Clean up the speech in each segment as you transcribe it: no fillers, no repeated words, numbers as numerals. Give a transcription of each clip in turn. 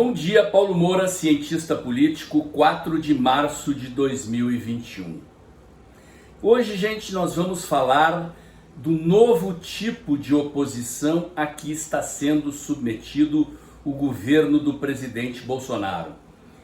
Bom dia, Paulo Moura, cientista político, 4 de março de 2021. Hoje, gente, nós vamos falar do novo tipo de oposição a que está sendo submetido o governo do presidente Bolsonaro.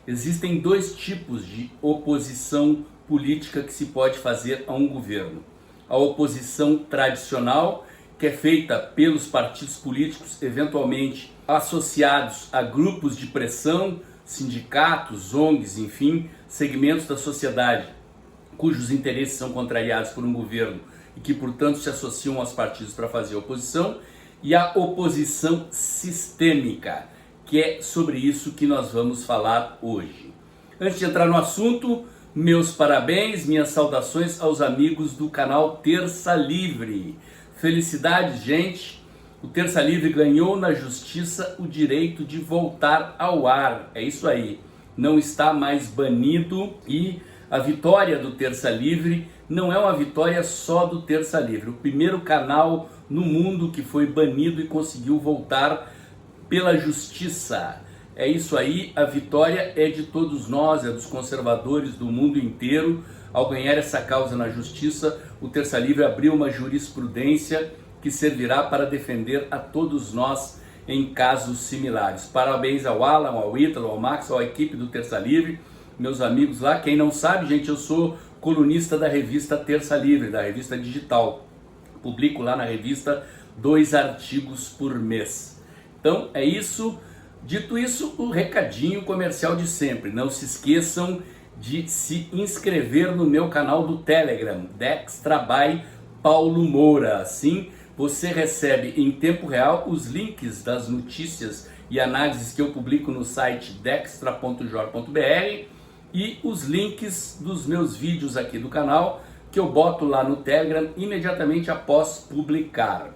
Existem dois tipos de oposição política que se pode fazer a um governo. A oposição tradicional, que é feita pelos partidos políticos, eventualmente associados a grupos de pressão, sindicatos, ONGs, enfim, segmentos da sociedade cujos interesses são contrariados por um governo e que, portanto, se associam aos partidos para fazer oposição, e a oposição sistêmica, que é sobre isso que nós vamos falar hoje. Antes de entrar no assunto, meus parabéns, minhas saudações aos amigos do canal Terça Livre. Felicidades, gente! O Terça Livre ganhou na justiça o direito de voltar ao ar. É isso aí, não está mais banido, e a vitória do Terça Livre não é uma vitória só do Terça Livre. O primeiro canal no mundo que foi banido e conseguiu voltar pela justiça. É isso aí, a vitória é de todos nós, é dos conservadores do mundo inteiro. Ao ganhar essa causa na justiça, o Terça Livre abriu uma jurisprudência que servirá para defender a todos nós em casos similares. Parabéns ao Alan, ao Ítalo, ao Max, à equipe do Terça Livre, meus amigos lá. Quem não sabe, gente, eu sou colunista da revista Terça Livre, da revista digital. Publico lá na revista 2 artigos por mês. Então é isso. Dito isso, o recadinho comercial de sempre. Não se esqueçam de se inscrever no meu canal do Telegram, Dextra by Paulo Moura. Assim, você recebe em tempo real os links das notícias e análises que eu publico no site dextra.jor.br e os links dos meus vídeos aqui do canal, que eu boto lá no Telegram imediatamente após publicar.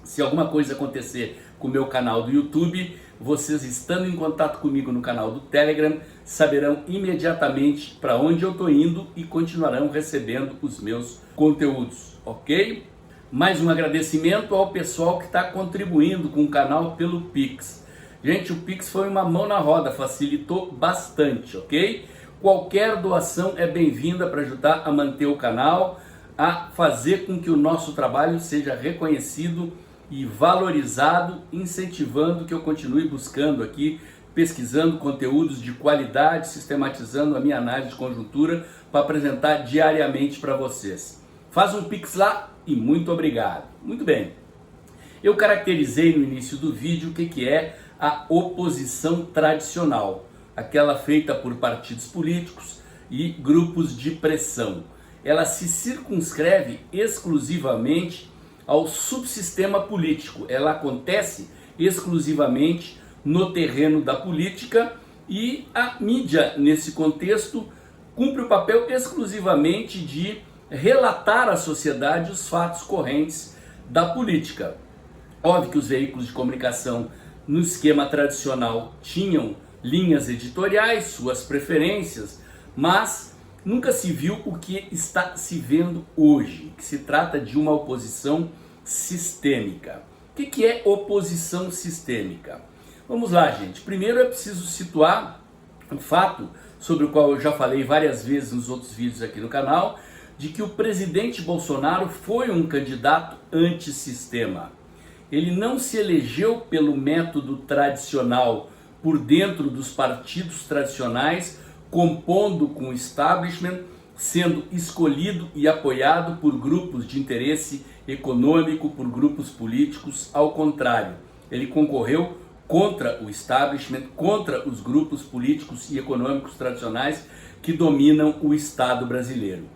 Se alguma coisa acontecer com o meu canal do YouTube, vocês estando em contato comigo no canal do Telegram, saberão imediatamente para onde eu estou indo e continuarão recebendo os meus conteúdos, ok? Mais um agradecimento ao pessoal que está contribuindo com o canal pelo Pix. Gente, o Pix foi uma mão na roda, facilitou bastante, ok? Qualquer doação é bem-vinda para ajudar a manter o canal, a fazer com que o nosso trabalho seja reconhecido e valorizado, incentivando que eu continue buscando aqui, pesquisando conteúdos de qualidade, sistematizando a minha análise de conjuntura para apresentar diariamente para vocês. Faz um Pix lá e muito obrigado. Muito bem, eu caracterizei no início do vídeo o que é a oposição tradicional, aquela feita por partidos políticos e grupos de pressão. Ela se circunscreve exclusivamente ao subsistema político. Ela acontece exclusivamente no terreno da política, e a mídia, nesse contexto, cumpre o papel exclusivamente de relatar à sociedade os fatos correntes da política. Óbvio que os veículos de comunicação no esquema tradicional tinham linhas editoriais, suas preferências, mas nunca se viu o que está se vendo hoje, que se trata de uma oposição sistêmica. O que é oposição sistêmica? Vamos lá, gente. Primeiro é preciso situar um fato sobre o qual eu já falei várias vezes nos outros vídeos aqui no canal, de que o presidente Bolsonaro foi um candidato antissistema. Ele não se elegeu pelo método tradicional, por dentro dos partidos tradicionais, compondo com o establishment, sendo escolhido e apoiado por grupos de interesse econômico, por grupos políticos. Ao contrário, ele concorreu contra o establishment, contra os grupos políticos e econômicos tradicionais que dominam o Estado brasileiro.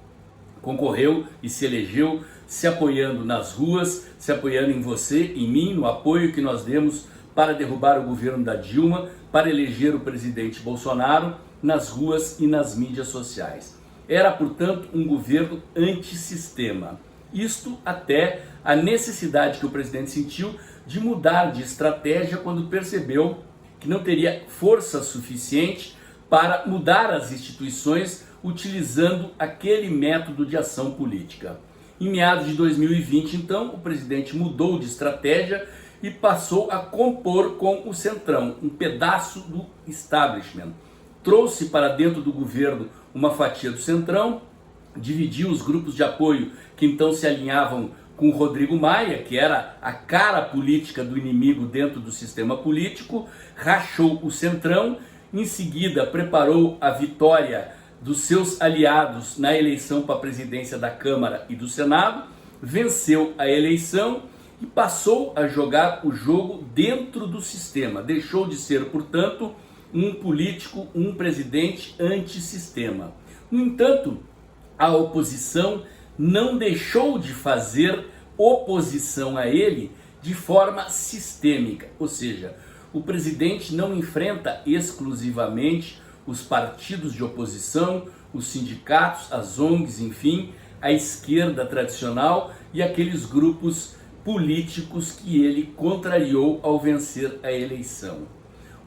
Concorreu e se elegeu se apoiando nas ruas, se apoiando em você, em mim, no apoio que nós demos para derrubar o governo da Dilma, para eleger o presidente Bolsonaro nas ruas e nas mídias sociais. Era, portanto, um governo antissistema. Isto até a necessidade que o presidente sentiu de mudar de estratégia quando percebeu que não teria força suficiente para mudar as instituições utilizando aquele método de ação política. Em meados de 2020, então, o presidente mudou de estratégia e passou a compor com o Centrão, um pedaço do establishment. Trouxe para dentro do governo uma fatia do Centrão, dividiu os grupos de apoio que então se alinhavam com o Rodrigo Maia, que era a cara política do inimigo dentro do sistema político, rachou o Centrão, em seguida preparou a vitória dos seus aliados na eleição para a presidência da Câmara e do Senado, venceu a eleição e passou a jogar o jogo dentro do sistema. Deixou de ser, portanto, um político, um presidente antissistema. No entanto, a oposição não deixou de fazer oposição a ele de forma sistêmica, ou seja, o presidente não enfrenta exclusivamente os partidos de oposição, os sindicatos, as ONGs, enfim, a esquerda tradicional e aqueles grupos políticos que ele contrariou ao vencer a eleição.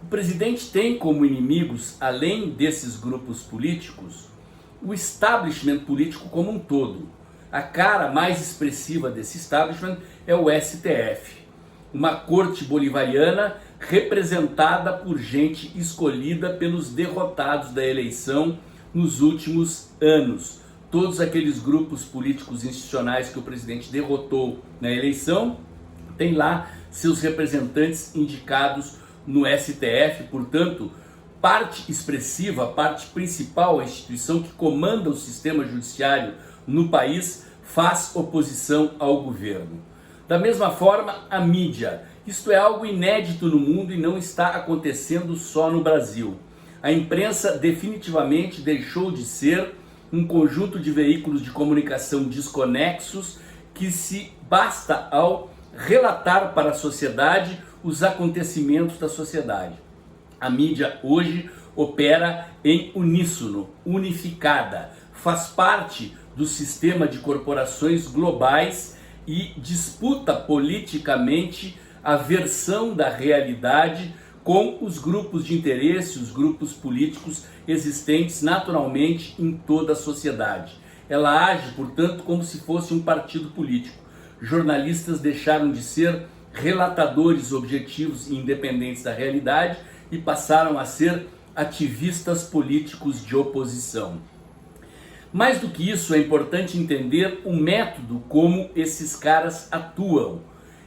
O presidente tem como inimigos, além desses grupos políticos, o establishment político como um todo. A cara mais expressiva desse establishment é o STF, uma corte bolivariana representada por gente escolhida pelos derrotados da eleição nos últimos anos. Todos aqueles grupos políticos institucionais que o presidente derrotou na eleição têm lá seus representantes indicados no STF, portanto, parte expressiva, parte principal, a instituição que comanda o sistema judiciário no país, faz oposição ao governo. Da mesma forma, a mídia. Isto é algo inédito no mundo e não está acontecendo só no Brasil. A imprensa definitivamente deixou de ser um conjunto de veículos de comunicação desconexos que se basta ao relatar para a sociedade os acontecimentos da sociedade. A mídia hoje opera em uníssono, unificada, faz parte do sistema de corporações globais e disputa politicamente a versão da realidade com os grupos de interesse, os grupos políticos existentes naturalmente em toda a sociedade. Ela age, portanto, como se fosse um partido político. Jornalistas deixaram de ser relatadores objetivos e independentes da realidade e passaram a ser ativistas políticos de oposição. Mais do que isso, é importante entender o método como esses caras atuam.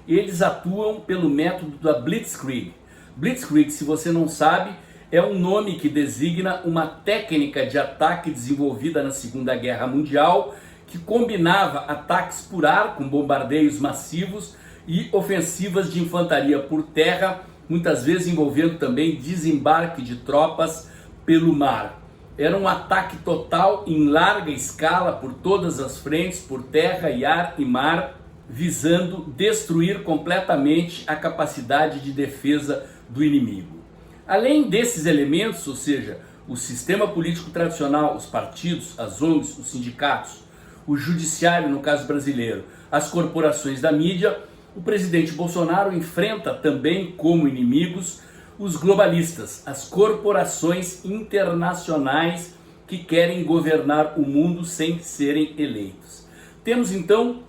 Eles atuam pelo método da Blitzkrieg. Blitzkrieg, se você não sabe, é um nome que designa uma técnica de ataque desenvolvida na Segunda Guerra Mundial que combinava ataques por ar com bombardeios massivos e ofensivas de infantaria por terra, muitas vezes envolvendo também desembarque de tropas pelo mar. Era um ataque total em larga escala por todas as frentes, por terra e ar e mar, visando destruir completamente a capacidade de defesa do inimigo. Além desses elementos, ou seja, o sistema político tradicional, os partidos, as ONGs, os sindicatos, o judiciário, no caso brasileiro, as corporações da mídia, o presidente Bolsonaro enfrenta também como inimigos os globalistas, as corporações internacionais que querem governar o mundo sem serem eleitos. Temos então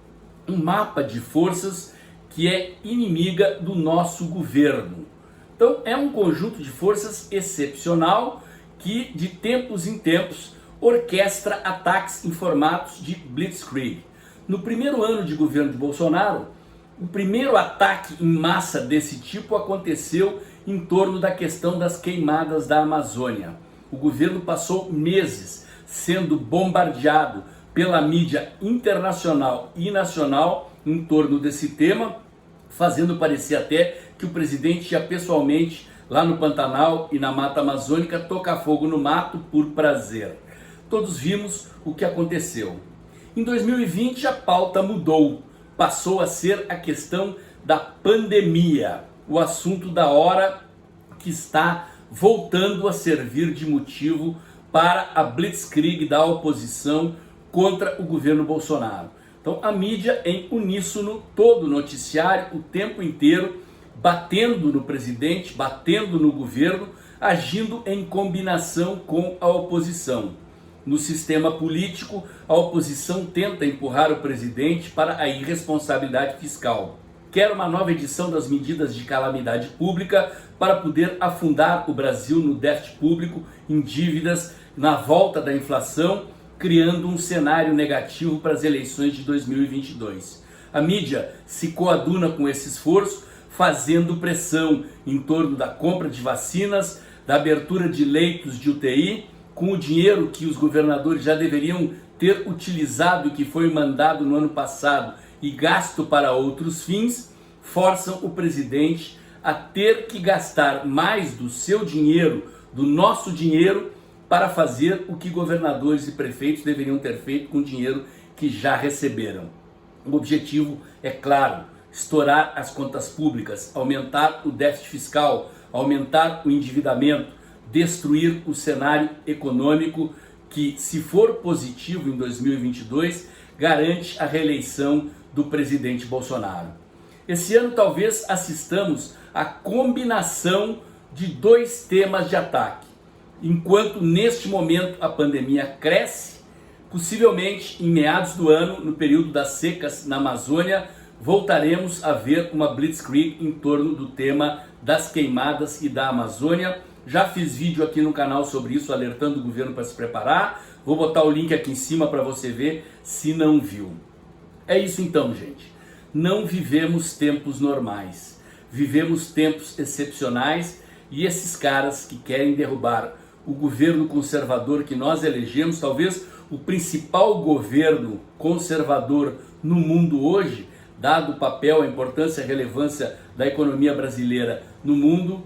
um mapa de forças que é inimiga do nosso governo. Então é um conjunto de forças excepcional que de tempos em tempos orquestra ataques em formatos de Blitzkrieg. No primeiro ano de governo de Bolsonaro, o primeiro ataque em massa desse tipo aconteceu em torno da questão das queimadas da Amazônia. O governo passou meses sendo bombardeado pela mídia internacional e nacional em torno desse tema, fazendo parecer até que o presidente ia pessoalmente lá no Pantanal e na Mata Amazônica tocar fogo no mato por prazer. Todos vimos o que aconteceu. Em 2020 a pauta mudou, passou a ser a questão da pandemia, o assunto da hora que está voltando a servir de motivo para a Blitzkrieg da oposição contra o governo Bolsonaro. Então a mídia em uníssono, todo o noticiário, o tempo inteiro, batendo no presidente, batendo no governo, agindo em combinação com a oposição. No sistema político, a oposição tenta empurrar o presidente para a irresponsabilidade fiscal. quer uma nova edição das medidas de calamidade pública para poder afundar o Brasil no déficit público, em dívidas, na volta da inflação, criando um cenário negativo para as eleições de 2022. A mídia se coaduna com esse esforço, fazendo pressão em torno da compra de vacinas, da abertura de leitos de UTI, com o dinheiro que os governadores já deveriam ter utilizado, que foi mandado no ano passado e gasto para outros fins, forçam o presidente a ter que gastar mais do seu dinheiro, do nosso dinheiro, para fazer o que governadores e prefeitos deveriam ter feito com o dinheiro que já receberam. O objetivo é claro: estourar as contas públicas, aumentar o déficit fiscal, aumentar o endividamento, destruir o cenário econômico que, se for positivo em 2022, garante a reeleição do presidente Bolsonaro. Esse ano talvez assistamos à combinação de dois temas de ataque. Enquanto neste momento a pandemia cresce, possivelmente em meados do ano, no período das secas na Amazônia, voltaremos a ver uma blitzkrieg em torno do tema das queimadas e da Amazônia. Já fiz vídeo aqui no canal sobre isso, alertando o governo para se preparar. Vou botar o link aqui em cima para você ver se não viu. É isso então, gente. Não vivemos tempos normais. Vivemos tempos excepcionais e esses caras que querem derrubar o governo conservador que nós elegemos, talvez o principal governo conservador no mundo hoje, dado o papel, a importância e a relevância da economia brasileira no mundo,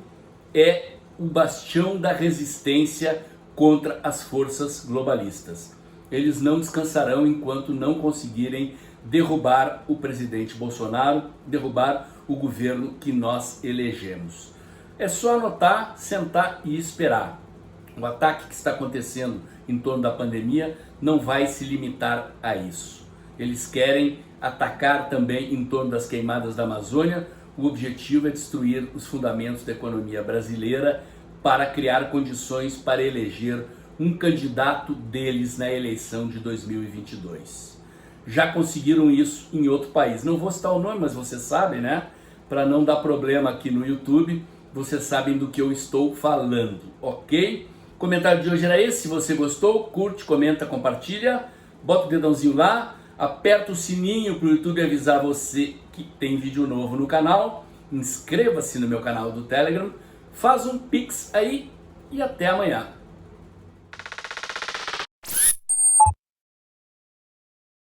é o bastião da resistência contra as forças globalistas. Eles não descansarão enquanto não conseguirem derrubar o presidente Bolsonaro, derrubar o governo que nós elegemos. É só anotar, sentar e esperar. O ataque que está acontecendo em torno da pandemia não vai se limitar a isso. Eles querem atacar também em torno das queimadas da Amazônia. O objetivo é destruir os fundamentos da economia brasileira para criar condições para eleger um candidato deles na eleição de 2022. Já conseguiram isso em outro país. Não vou citar o nome, mas vocês sabem, né? Para não dar problema aqui no YouTube, vocês sabem do que eu estou falando, ok? O comentário de hoje era esse. Se você gostou, curte, comenta, compartilha, bota o dedãozinho lá, aperta o sininho para o YouTube avisar você que tem vídeo novo no canal, inscreva-se no meu canal do Telegram, faz um Pix aí e até amanhã.